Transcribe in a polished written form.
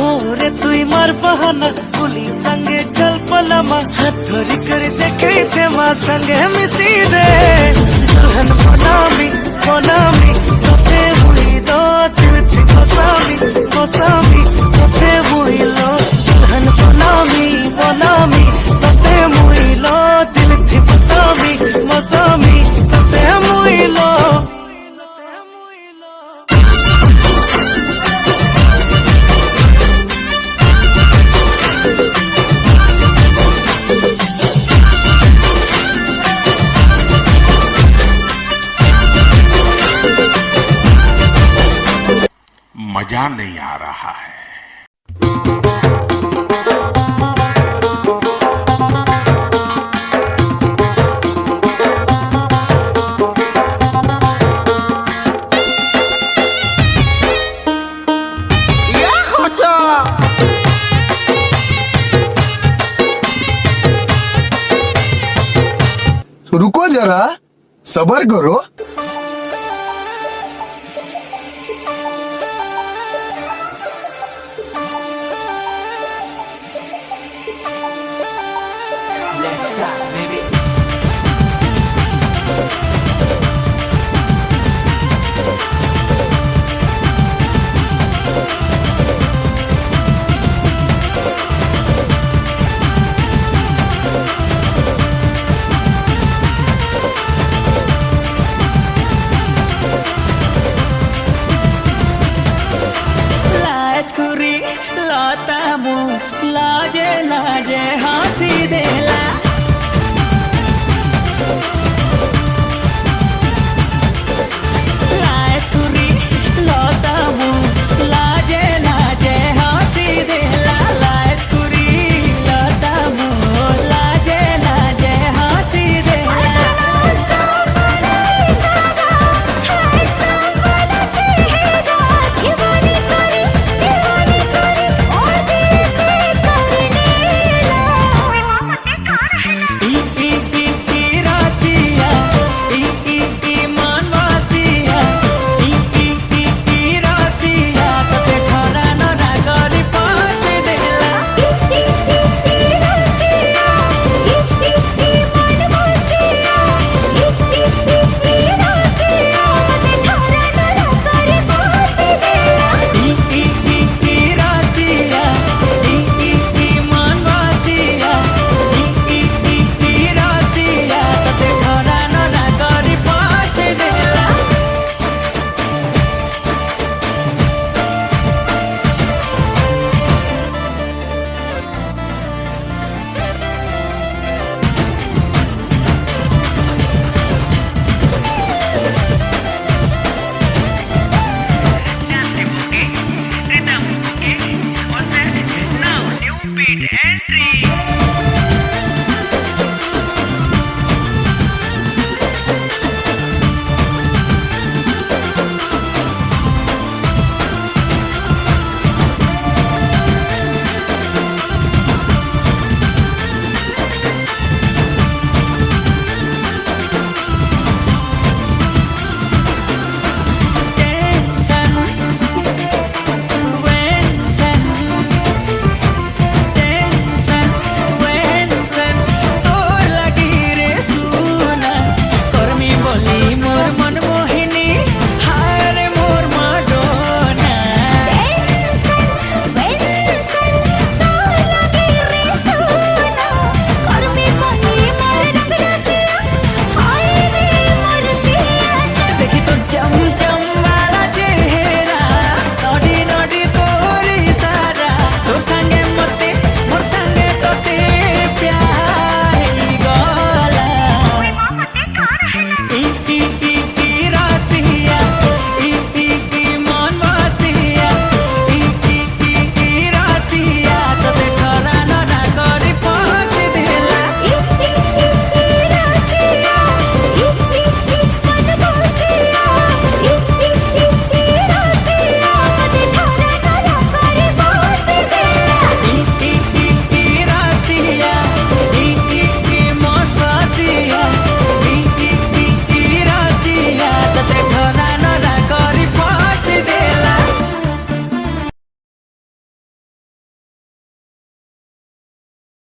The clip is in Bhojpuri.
हो रे तुई मार बहाना पुली संगे चल पलामा हाथ धरी कर देखे थे माँ संगे मिसी रे दुल्हन बनामी तोते हुई दो दिल थी कोसामी तोते हुई लो दुल्हन बनामी तोते हुई लो दिल थी मसामी तोते हुई लो। मजा नहीं आ रहा है। रुको जरा, सबर करो। Let's start, baby. लाज कुरी लातामु लाजे लाजे हाँसी